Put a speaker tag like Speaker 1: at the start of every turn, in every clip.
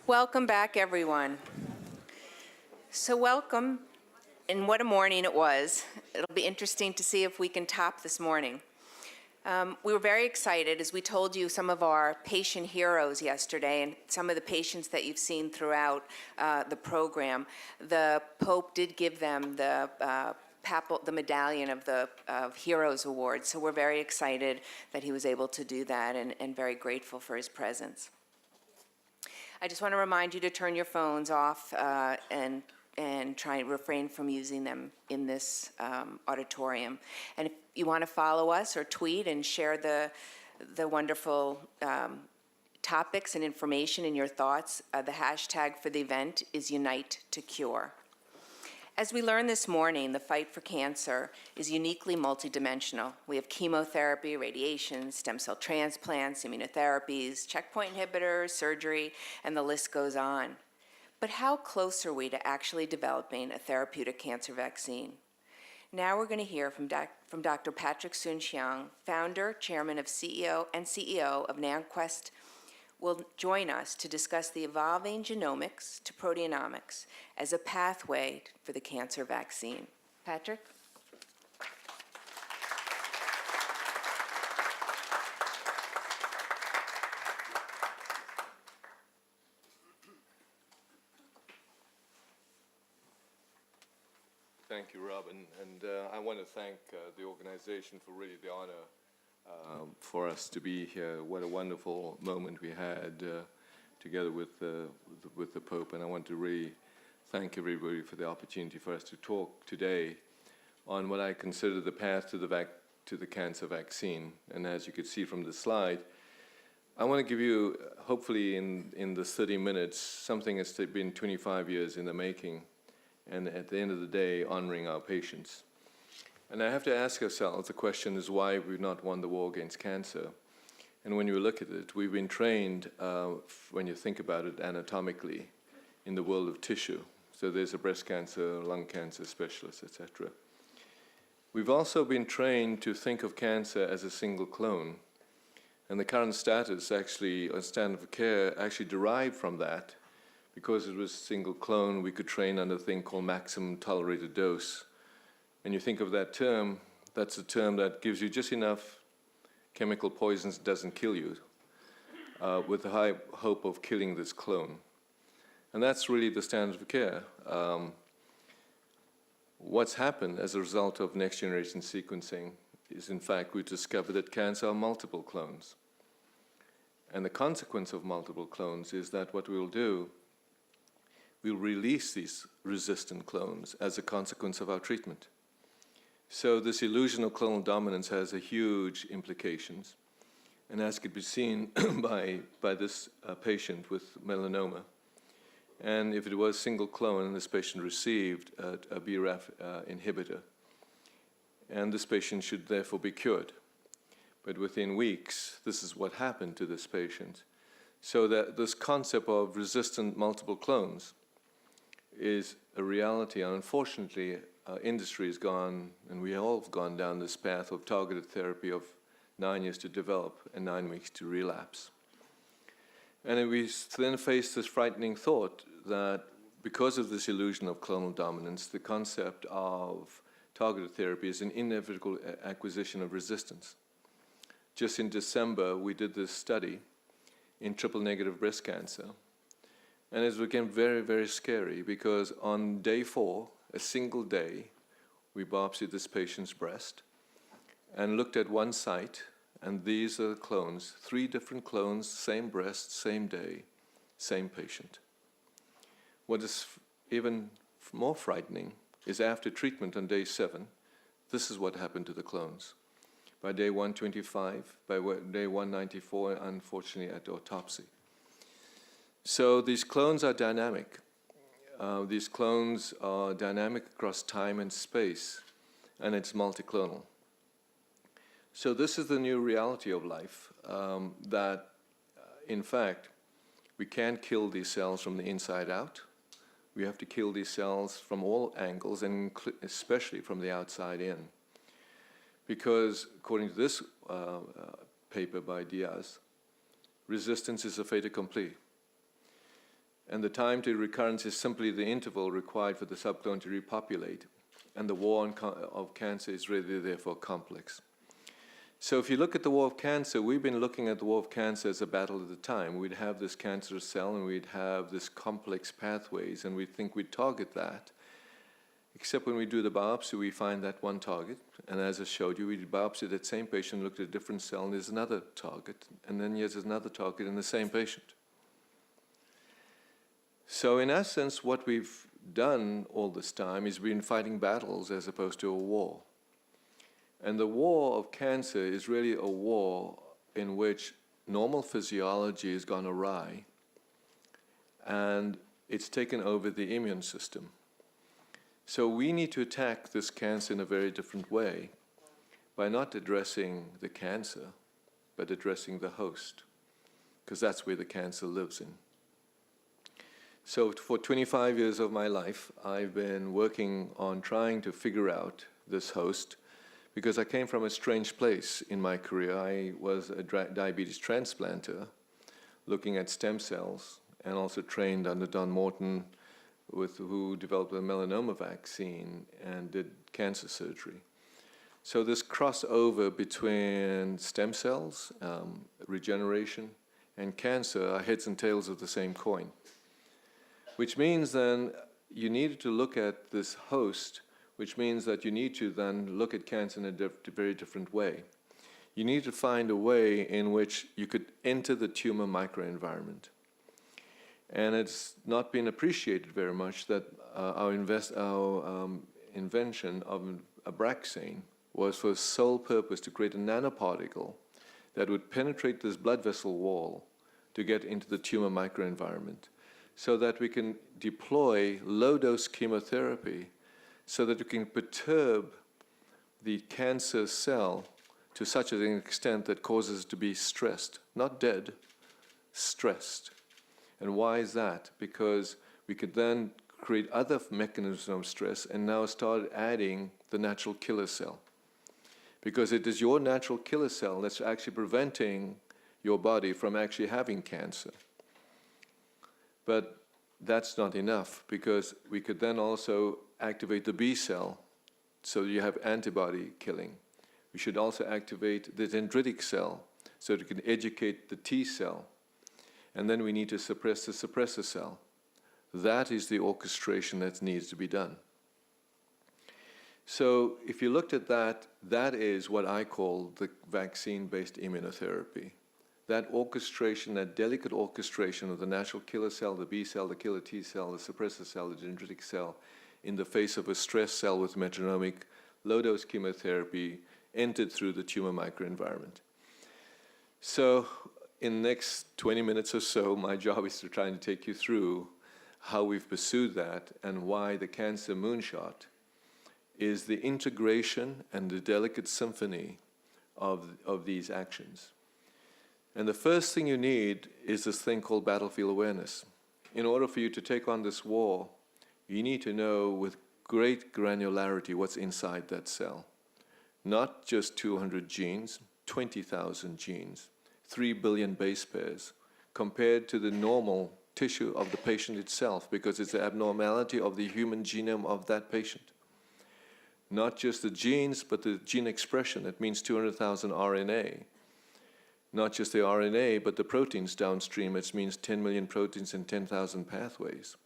Speaker 1: Welcome back, everyone. So welcome, and what a morning it was. It'll be interesting to see if we can top this morning. We were very excited as we told you some of our patient heroes yesterday and some of the patients that you've seen throughout the program. The Pope did give them the medallion of the Heroes Award, so we're very excited that he was able to do that and very grateful for his presence. I just want to remind you to turn your phones off and try and refrain from using them in this auditorium. And if you want to follow us or tweet and share the wonderful topics and information and your thoughts, the hashtag for the event is UniteToCure. As we learned this morning, the fight for cancer is uniquely multidimensional. We have chemotherapy, radiation, stem cell transplants, immunotherapies, checkpoint inhibitors, surgery, and the list goes on. But how close are we to actually developing a therapeutic cancer vaccine? Now we're going to hear from Dr. Patrick Soon-Shiong, founder, chairman of CEO of NantWorks, will join us to discuss the evolving genomics to proteomics as a pathway for the cancer vaccine. Patrick?
Speaker 2: Thank you, Robin, and I want to thank the organization for really the honor for us to be here. What a wonderful moment we had together with the Pope, and I want to really thank everybody for the opportunity for us to talk today on what I consider the path to the cancer vaccine. And as you could see from the slide, I want to give you, hopefully in the 30 minutes, something that's been 25 years in the making, and at the end of the day, honoring our patients. And I have to ask ourselves, the question is why we've not won the war against cancer. And when you look at it, we've been trained, when you think about it anatomically, in the world of tissue. So there's a breast cancer, lung cancer specialist, etc. We've also been trained to think of cancer as a single clone. And the current status actually, or standard of care, actually derived from that. Because it was a single clone, we could train under a thing called maximum tolerated dose. And you think of that term, that's a term that gives you just enough chemical poisons that doesn't kill you, with the high hope of killing this clone. And that's really the standard of care. What's happened as a result of next generation sequencing is, in fact, we discovered that cancer are multiple clones. And the consequence of multiple clones is that what we'll do, we'll release these resistant clones as a consequence of our treatment. So this illusion of clonal dominance has a huge implications. And as could be seen by this patient with melanoma. And if it was single clone and this patient received a BRAF inhibitor, and this patient should therefore be cured. But within weeks, this is what happened to this patient. So that this concept of resistant multiple clones is a reality, and unfortunately, industry has gone, and we all have gone down this path of targeted therapy of 9 years to develop and 9 weeks to relapse. And then we then face this frightening thought that because of this illusion of clonal dominance, the concept of targeted therapy is an inevitable acquisition of resistance. Just in December, we did this study in triple-negative breast cancer. And it became very, very scary because on day 4, a single day, we biopsied this patient's breast and looked at one site, and these are the clones, 3 different clones, same breast, same day, same patient. What is even more frightening is after treatment on day 7, this is what happened to the clones. By day 125, by day 194, unfortunately at autopsy. So these clones are dynamic. These clones are dynamic across time and space, and it's multiclonal. So this is the new reality of life, that in fact, we can't kill these cells from the inside out. We have to kill these cells from all angles, and especially from the outside in. Because according to this paper by Diaz, resistance is a fait accompli. And the time to recurrence is simply the interval required for the subclone to repopulate. And the war of cancer is really therefore complex. So if you look at the war of cancer, we've been looking at the war of cancer as a battle at the time. We'd have this cancerous cell and we'd have this complex pathways and we'd think we'd target that. Except when we do the biopsy, we find that one target. And as I showed you, we did biopsy that same patient, looked at a different cell, and there's another target. And then there's another target in the same patient. So in essence, what we've done all this time is been fighting battles as opposed to a war. And the war of cancer is really a war in which normal physiology has gone awry and it's taken over the immune system. So we need to attack this cancer in a very different way by not addressing the cancer, but addressing the host, because that's where the cancer lives in. So for 25 years of my life, I've been working on trying to figure out this host, because I came from a strange place in my career. I was a diabetes transplanter, looking at stem cells, and also trained under Don Morton, who developed the melanoma vaccine and did cancer surgery. So this crossover between stem cells, regeneration, and cancer are heads and tails of the same coin. Which means then you need to look at this host, which means that you need to then look at cancer in a very different way. You need to find a way in which you could enter the tumor microenvironment. And it's not been appreciated very much that our invention of Abraxane was for the sole purpose to create a nanoparticle that would penetrate this blood vessel wall to get into the tumor microenvironment, so that we can deploy low-dose chemotherapy so that we can perturb the cancer cell to such an extent that causes it to be stressed, not dead, stressed. And why is that? Because we could then create other mechanisms of stress and now start adding the natural killer cell. Because it is your natural killer cell that's actually preventing your body from actually having cancer. But that's not enough, because we could then also activate the B cell, so you have antibody killing. We should also activate the dendritic cell, so that we can educate the T cell. And then we need to suppress the suppressor cell. That is the orchestration that needs to be done. So if you looked at that, that is what I call the vaccine-based immunotherapy. That orchestration, that delicate orchestration of the natural killer cell, the B cell, the killer T cell, the suppressor cell, the dendritic cell, in the face of a stress cell with metronomic low-dose chemotherapy entered through the tumor microenvironment. So in the next 20 minutes or so, my job is to try and take you through how we've pursued that and why the cancer moonshot is the integration and the delicate symphony of these actions. And the first thing you need is this thing called battlefield awareness. In order for you to take on this war, you need to know with great granularity what's inside that cell. Not just 200 genes, 20,000 genes, 3 billion base pairs, compared to the normal tissue of the patient itself, because it's the abnormality of the human genome of that patient. Not just the genes, but the gene expression. That means 200,000 RNA. Not just the RNA, but the proteins downstream. It means 10 million proteins and 10,000 pathways.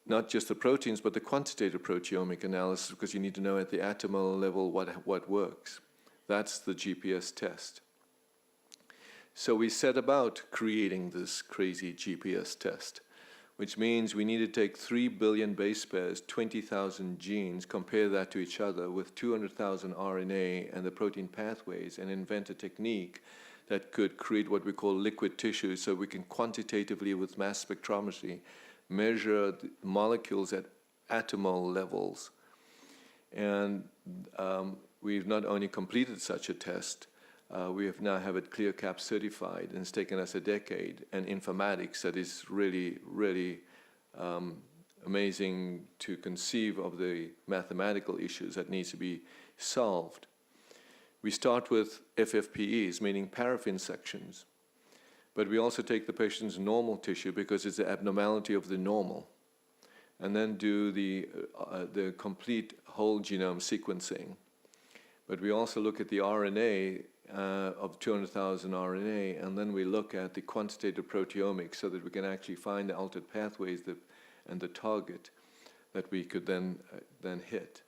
Speaker 2: Not just the proteins, but the quantitative proteomic analysis, because you need to know at the atomolar level what works. That's the GPS test. So we set about creating this crazy GPS test, which means we need to take 3 billion base pairs, 20,000 genes, compare that to each other with 200,000 RNA and the protein pathways, and invent a technique that could create what we call liquid tissue, so we can quantitatively, with mass spectrometry, measure the molecules at atomolar levels. And we've not only completed such a test, we have now have it ClearCap certified, and it's taken us a decade, and informatics that is really, really amazing to conceive of the mathematical issues that needs to be solved. We start with FFPEs, meaning paraffin sections. But we also take the patient's normal tissue because it's the abnormality of the normal, and then do the complete whole genome sequencing. But we also look at the RNA of 200,000 RNA, and then we look at the quantitative proteomics so that we can actually find the altered pathways and the target that we could then hit.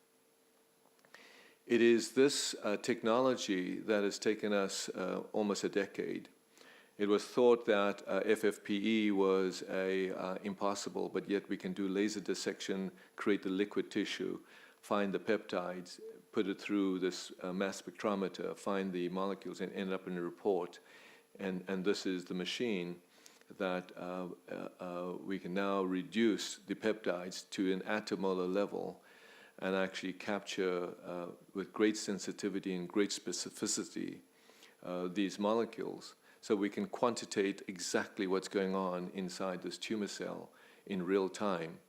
Speaker 2: It is this technology that has taken us almost a decade. It was thought that FFPE was impossible, but yet we can do laser dissection, create the liquid tissue, find the peptides, put it through this mass spectrometer, find the molecules, and end up in a report. And this is the machine that we can now reduce the peptides to an attomolar level and actually capture with great sensitivity and great specificity these molecules. So we can quantitate exactly what's going on inside this tumor cell in real time.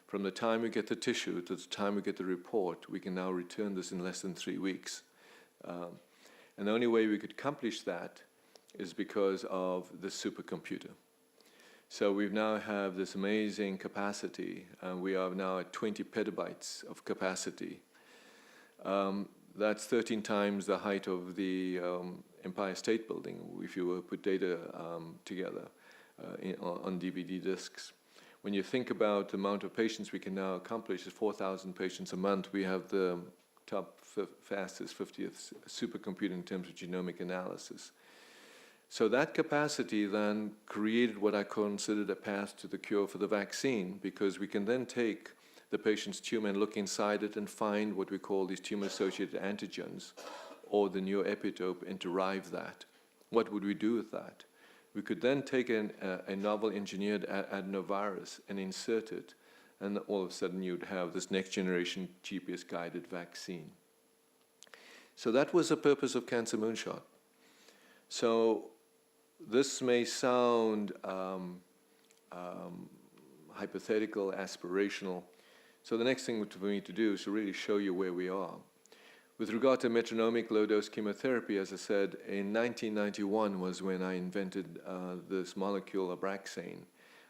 Speaker 2: From the time we get the tissue to the time we get the report, we can now return this in less than 3 weeks. And the only way we could accomplish that is because of the supercomputer. So we now have this amazing capacity, and we are now at 20 petabytes of capacity. That's 13 times the height of the Empire State Building, if you were to put data together on DVD disks. When you think about the amount of patients we can now accomplish, 4,000 patients a month, we have the top fastest 50th supercomputer in terms of genomic analysis. So that capacity then created what I considered a path to the cure for the vaccine, because we can then take the patient's tumor and look inside it and find what we call these tumor-associated antigens or the neoepitope and derive that. What would we do with that? We could then take a novel engineered adenovirus and insert it, and all of a sudden you'd have this next generation GPS-guided vaccine. So that was the purpose of Cancer Moonshot. So this may sound hypothetical, aspirational. So the next thing for me to do is to really show you where we are. With regard to metronomic low-dose chemotherapy, as I said, in 1991 was when I invented this molecule, Abraxane,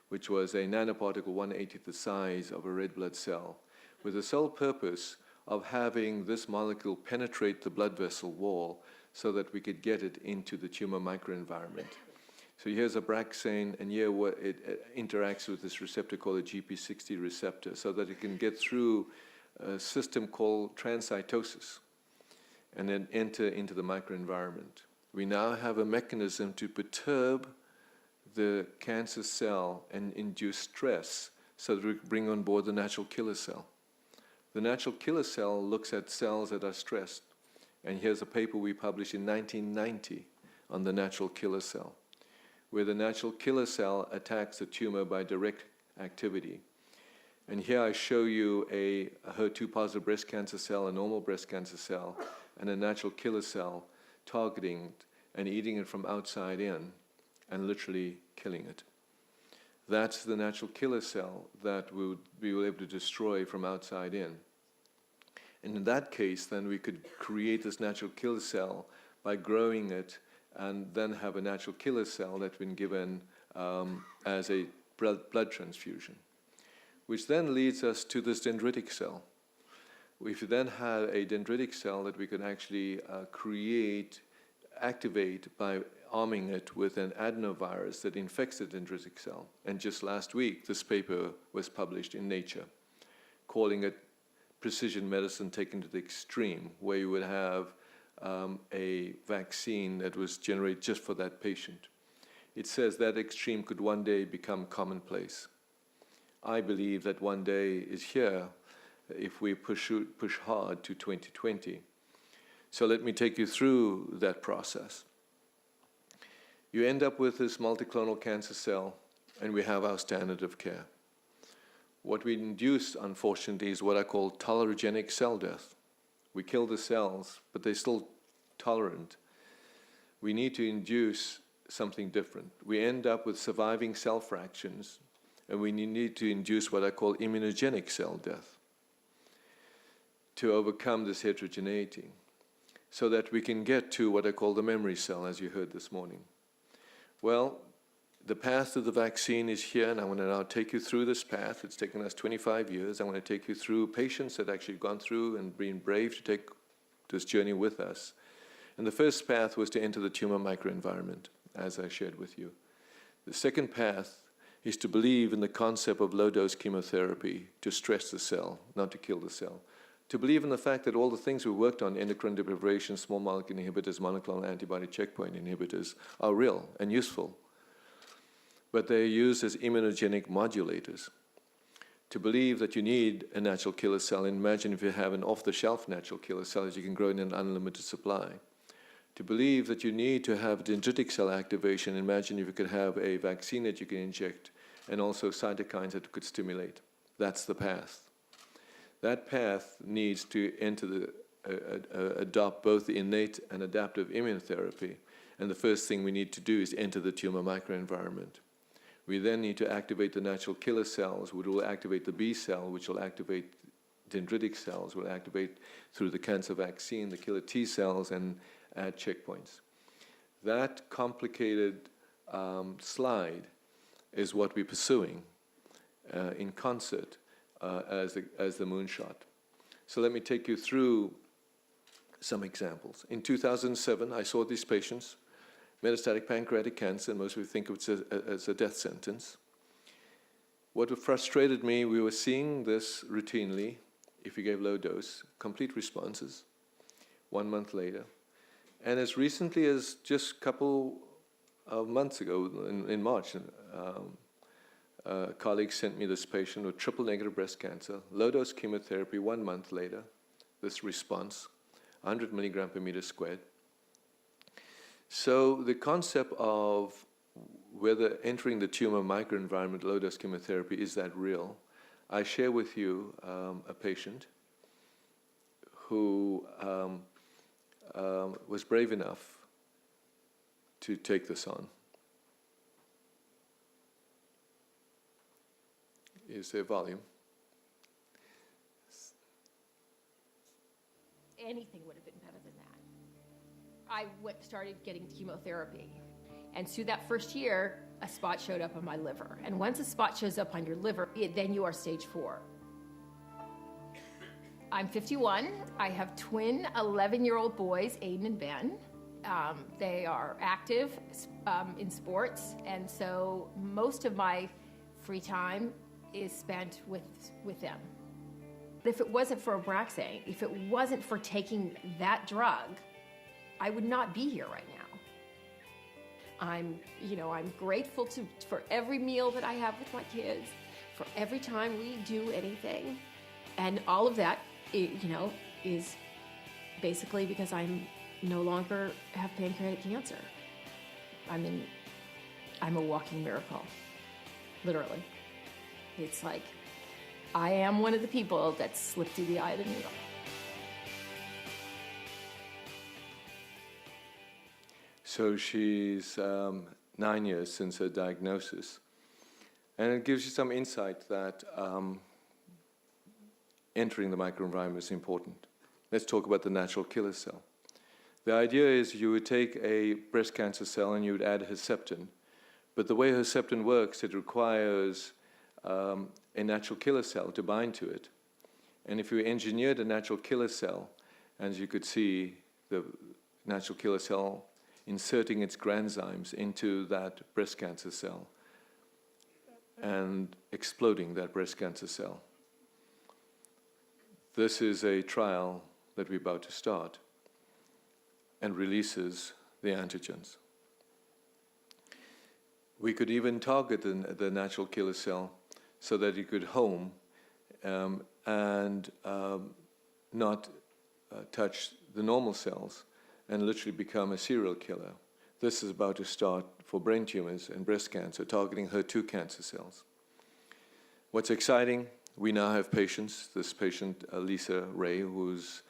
Speaker 2: which was a nanoparticle 1/80th the size of a red blood cell, with the sole purpose of having this molecule penetrate the blood vessel wall so that we could get it into the tumor microenvironment. So here's Abraxane, and here it interacts with this receptor called a GP60 receptor so that it can get through a system called transcytosis and then enter into the microenvironment. We now have a mechanism to perturb the cancer cell and induce stress so that we bring on board the natural killer cell. The natural killer cell looks at cells that are stressed. And here's a paper we published in 1990 on the natural killer cell, where the natural killer cell attacks the tumor by direct activity. And here I show you a HER2-positive breast cancer cell, a normal breast cancer cell, and a natural killer cell targeting it and eating it from outside in and literally killing it. That's the natural killer cell that we were able to destroy from outside in. And in that case, then we could create this natural killer cell by growing it and then have a natural killer cell that's been given as a blood transfusion, which then leads us to this dendritic cell. If you then have a dendritic cell that we can actually activate by arming it with an adenovirus that infects the dendritic cell. And just last week, this paper was published in Nature, calling it precision medicine taken to the extreme, where you would have a vaccine that was generated just for that patient. It says that extreme could one day become commonplace. I believe that one day is here if we push hard to 2020. So let me take you through that process. You end up with this multiclonal cancer cell, and we have our standard of care. What we induce, unfortunately, is what I call tolerogenic cell death. We kill the cells, but they're still tolerant. We need to induce something different. We end up with surviving cell fractions, and we need to induce what I call immunogenic cell death to overcome this heterogeneity so that we can get to what I call the memory cell, as you heard this morning. Well, the path to the vaccine is here, and I want to now take you through this path. It's taken us 25 years. I want to take you through patients that actually gone through and been brave to take this journey with us. And the first path was to enter the tumor microenvironment, as I shared with you. The second path is to believe in the concept of low-dose chemotherapy to stress the cell, not to kill the cell. To believe in the fact that all the things we worked on, endocrine deprivation, small molecule inhibitors, monoclonal antibody checkpoint inhibitors, are real and useful. But they're used as immunogenic modulators. To believe that you need a natural killer cell, and imagine if you have an off-the-shelf natural killer cell that you can grow in an unlimited supply. To believe that you need to have dendritic cell activation, imagine if you could have a vaccine that you can inject and also cytokines that could stimulate. That's the path. That path needs to adopt both the innate and adaptive immunotherapy. And the first thing we need to do is enter the tumor microenvironment. We then need to activate the natural killer cells, which will activate the B cell, which will activate dendritic cells, will activate through the cancer vaccine, the killer T cells, and add checkpoints. That complicated slide is what we're pursuing in concert as the moonshot. So let me take you through some examples. In 2007, I saw these patients, metastatic pancreatic cancer, and most people think of it as a death sentence. What frustrated me, we were seeing this routinely, if you gave low dose, complete responses, 1 month later. And as recently as just a couple of months ago, in March, a colleague sent me this patient with triple-negative breast cancer, low-dose chemotherapy, 1 month later, this response, 100 milligram per meter squared. So the concept of whether entering the tumor microenvironment, low-dose chemotherapy, is that real? I share with you a patient who was brave enough to take this on. Is there volume?
Speaker 3: Anything would have been better than that. I started getting chemotherapy. And through that first year, a spot showed up on my liver. And once a spot shows up on your liver, then you are stage 4. I'm 51. I have twin 11-year-old boys, Aiden and Ben. They are active in sports. And so most of my free time is spent with them. If it wasn't for Abraxane, if it wasn't for taking that drug, I would not be here right now. I'm grateful for every meal that I have with my kids, for every time we do anything, and all of that, is basically because I'm no longer have pancreatic cancer. I'm a walking miracle, literally. It's like I am one of the people that slipped through the eye of the needle.
Speaker 2: So she's 9 years since her diagnosis. And it gives you some insight that entering the microenvironment is important. Let's talk about the natural killer cell. The idea is you would take a breast cancer cell and you would add Herceptin. But the way Herceptin works, it requires a natural killer cell to bind to it. And if you engineered a natural killer cell, as you could see, the natural killer cell inserting its granzymes into that breast cancer cell and exploding that breast cancer cell. This is a trial that we're about to start and releases the antigens. We could even target the natural killer cell so that it could home and not touch the normal cells and literally become a serial killer. This is about to start for brain tumors and breast cancer, targeting HER2 cancer cells. What's exciting, we now have patients, this patient, Lisa Ray, who's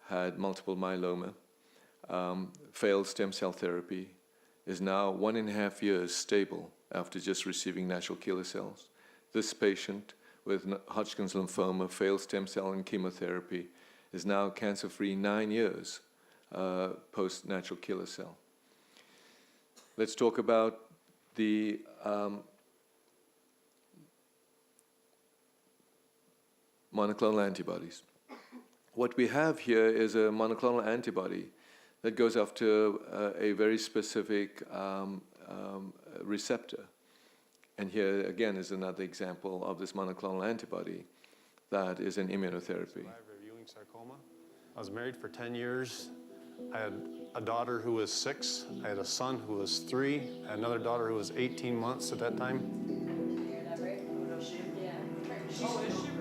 Speaker 2: had multiple myeloma, failed stem cell therapy, is now 1.5 years stable after just receiving natural killer cells. This patient with Hodgkin's lymphoma, failed stem cell and chemotherapy, is now cancer-free 9 years post-natural killer cell. Let's talk about the monoclonal antibodies. What we have here is a monoclonal antibody that goes after a very specific receptor. And here again is another example of this monoclonal antibody that is an immunotherapy.
Speaker 4: Ewing sarcoma. I was married for 10 years. I had a daughter who was 6. I had a son who was 3. I had another daughter who was 18 months at that time.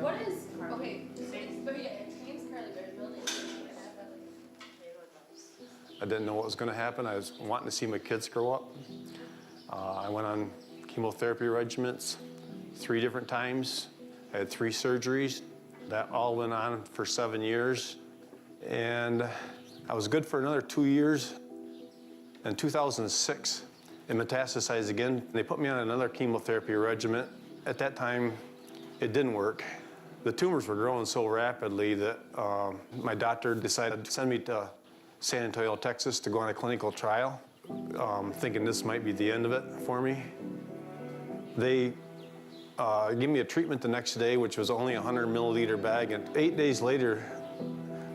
Speaker 3: What is, okay, but yeah, James Carly Bear's building.
Speaker 4: I didn't know what was going to happen. I was wanting to see my kids grow up. I went on chemotherapy regimens 3 different times. I had 3 surgeries. That all went on for 7 years. And I was good for another 2 years. In 2006, it metastasized again. They put me on another chemotherapy regimen. At that time, it didn't work. The tumors were growing so rapidly that my doctor decided to send me to San Antonio, Texas to go on a clinical trial, thinking this might be the end of it for me. They gave me a treatment the next day, which was only a 100 milliliter bag, and 8 days later,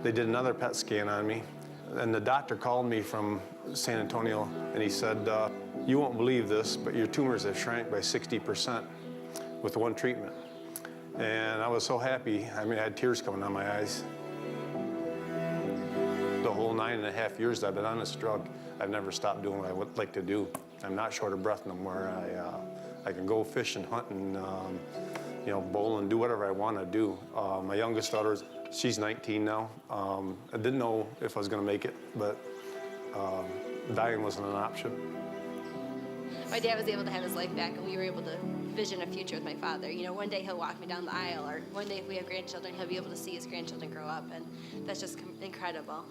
Speaker 4: they did another PET scan on me. And the doctor called me from San Antonio, and he said, you won't believe this, but your tumors have shrank by 60% with 1 treatment. And I was so happy. I mean, I had tears coming down my eyes. The whole 9.5 years I've been on this drug, I've never stopped doing what I would like to do. I'm not short of breath no more. I can go fish and hunt and you know, bowl and do whatever I want to do. My youngest daughter, she's 19 now. I didn't know if I was going to make it, but dying wasn't an option.
Speaker 5: My dad was able to have his life back, and we were able to vision a future with my father. You know, one day he'll walk me down the aisle, or one day if we have grandchildren, he'll be able to see his grandchildren grow up, and that's just incredible.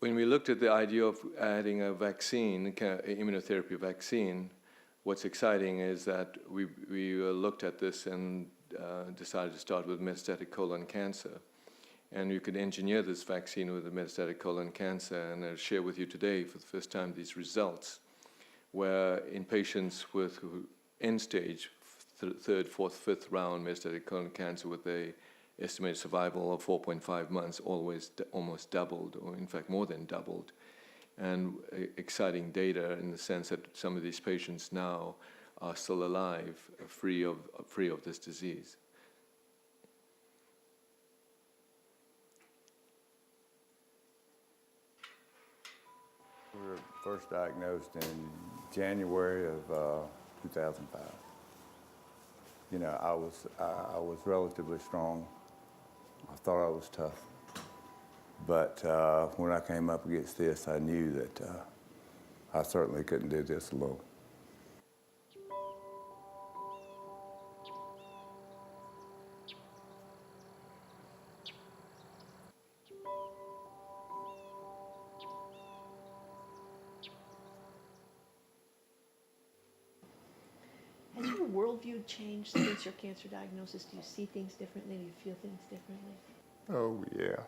Speaker 2: When we looked at the idea of adding a vaccine, immunotherapy vaccine, what's exciting is that we looked at this and decided to start with metastatic colon cancer. And you could engineer this vaccine with the metastatic colon cancer, and I'll share with you today for the first time these results, where in patients with end-stage, 3rd, 4th, 5th round metastatic colon cancer with a estimated survival of 4.5 months, almost doubled, or in fact more than doubled. And exciting data in the sense that some of these patients now are still alive, free of this disease.
Speaker 6: We were first diagnosed in January of 2005. You know, I was relatively strong. I thought I was tough. But when I came up against this, I knew that I certainly couldn't do this alone.
Speaker 7: Has your worldview changed since your cancer diagnosis? Do you see things differently? Do you feel things differently?
Speaker 6: Oh, yeah.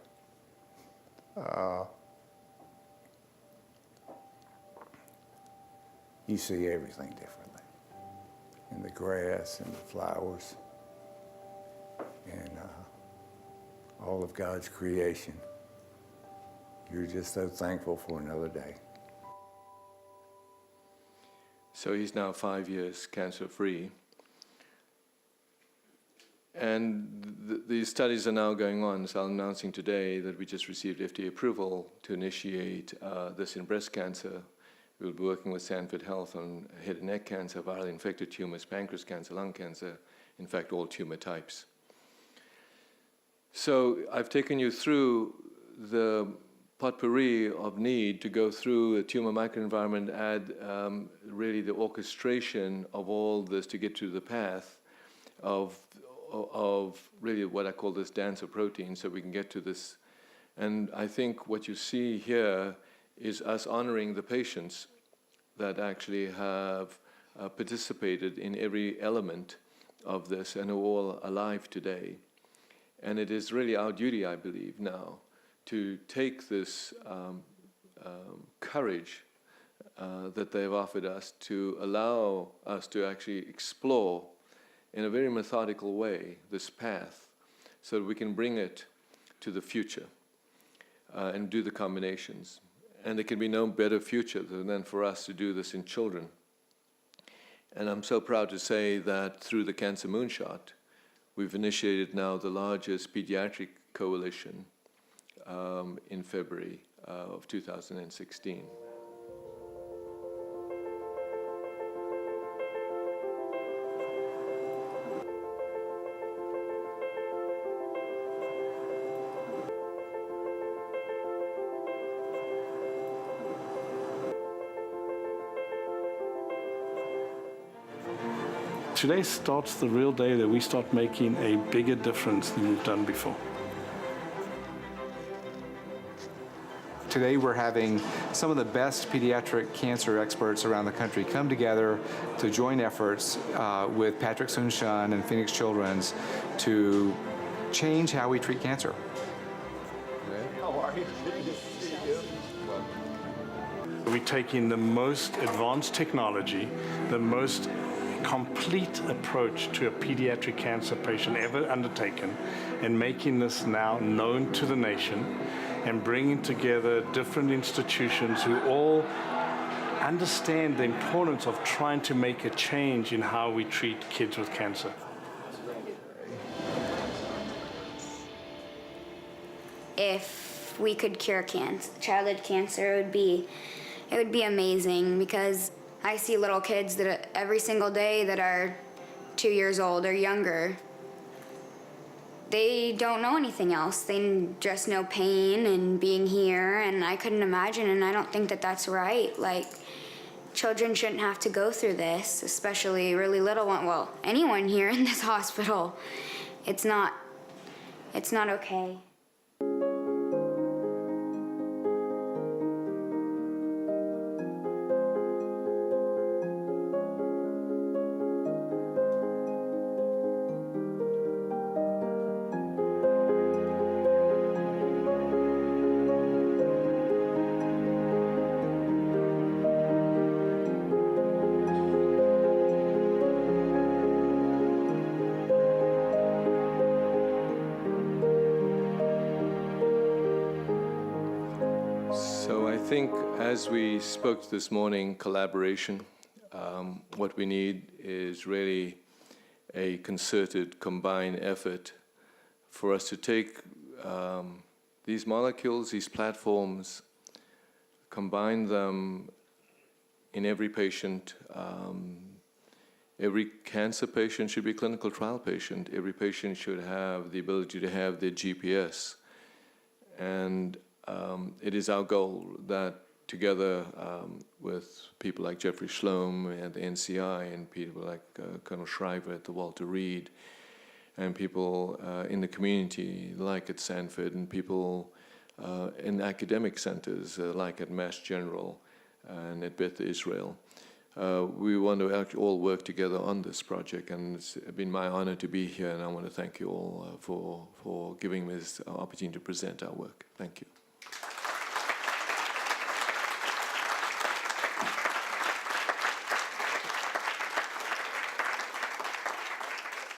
Speaker 6: You see everything differently. In the grass and the flowers and all of God's creation. You're just so thankful for another day.
Speaker 2: So he's now 5 years cancer-free. And these studies are now going on. So I'm announcing today that we just received FDA approval to initiate this in breast cancer. We'll be working with Sanford Health on head and neck cancer, viral infected tumors, pancreas cancer, lung cancer, in fact, all tumor types. So I've taken you through the potpourri of need to go through a tumor microenvironment, add really the orchestration of all this to get to the path of really what I call this dance of proteins, so we can get to this. And I think what you see here is us honoring the patients that actually have participated in every element of this and are all alive today. And it is really our duty, I believe, now to take this courage that they've offered us to allow us to actually explore in a very methodical way this path so that we can bring it to the future and do the combinations. And there can be no better future than for us to do this in children. And I'm so proud to say that through the Cancer Moonshot, we've initiated now the largest Pediatric Coalition in February of 2016.
Speaker 8: Today starts the real day that we start making a bigger difference than we've done before.
Speaker 9: Today we're having some of the best pediatric cancer experts around the country come together to join efforts with Patrick Soon-Shiong and Phoenix Children's to change how we treat cancer.
Speaker 6: How are you? Good to see you.
Speaker 8: We're taking the most advanced technology, the most complete approach to a pediatric cancer patient ever undertaken, and making this now known to the nation, and bringing together different institutions who all understand the importance of trying to make a change in how we treat kids with cancer.
Speaker 10: If we could cure childhood cancer, it would be amazing, because I see little kids that every single day that are 2 years old or younger. They don't know anything else. They just know pain and being here, and I couldn't imagine, and I don't think that that's right. Like, children shouldn't have to go through this, especially really little one. Well, anyone here in this hospital. It's not okay.
Speaker 2: I think, as we spoke this morning, collaboration. What we need is really a concerted, combined effort for us to take these molecules, these platforms, combine them in every patient. Every cancer patient should be a clinical trial patient. Every patient should have the ability to have their GPS. And it is our goal that together with people like Jeffrey Schlom at the NCI and people like Colonel Shriver at the Walter Reed and people in the community like at Sanford and people in academic centers like at Mass General and at Beth Israel. We want to actually all work together on this project, and it's been my honor to be here, and I want to thank you all for giving me this opportunity to present our work. Thank you.